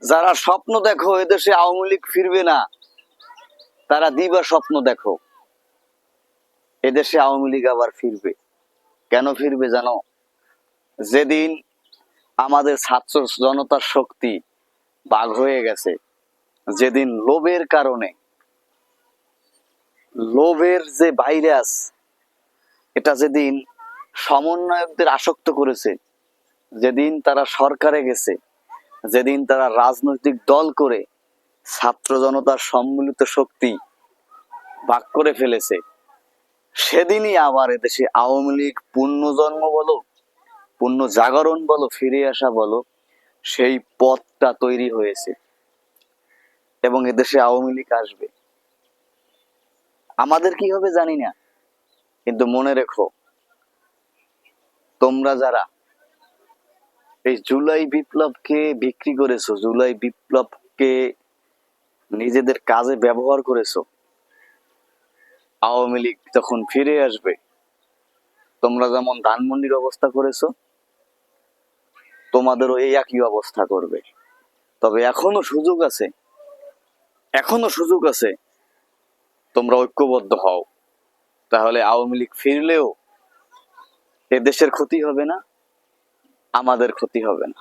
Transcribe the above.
যারা স্বপ্ন দেখো এদেশে আওয়ামী লীগ ফিরবে না, তারা দিবা স্বপ্ন দেখো এদেশে আওয়ামী লীগ আবার ফিরবে। কেন ফিরবে জানো? যেদিন আমাদের ছাত্র জনতার শক্তি বাঘ হয়ে গেছে, যেদিন লোভের কারণে, লোভের যে ভাইরাস, এটা যেদিন সমন্বয়কদের আসক্ত করেছে, যেদিন তারা সরকারে গেছে, যেদিন তারা রাজনৈতিক দল করে ছাত্র জনতার সম্মিলিত শক্তি ভাগ করে ফেলেছে, সেদিনই আবার এদেশে আওয়ামী লীগ পুনর্জন্ম বলো, পুনর্জাগরণ বলো, ফিরে আসা বলো, সেই পথটা তৈরি হয়েছে এবং এদেশে আওয়ামী লীগ আসবে। আমাদের কি হবে জানি না, কিন্তু মনে রেখো, তোমরা যারা এই জুলাই বিপ্লবকে বিক্রি করেছো, জুলাই বিপ্লবকে নিজেদের কাজে ব্যবহার করেছো, আওয়ামী লীগ যখন ফিরে আসবে, তোমরা যেমন ধানমন্ডির অবস্থা করেছো, তোমাদেরও এই একই অবস্থা করবে। তবে এখনো সুযোগ আছে, এখনো সুযোগ আছে, তোমরা ঐক্যবদ্ধ হও। তাহলে আওয়ামী লীগ ফিরলেও এ দেশের ক্ষতি হবে না, আমাদের ক্ষতি হবে না।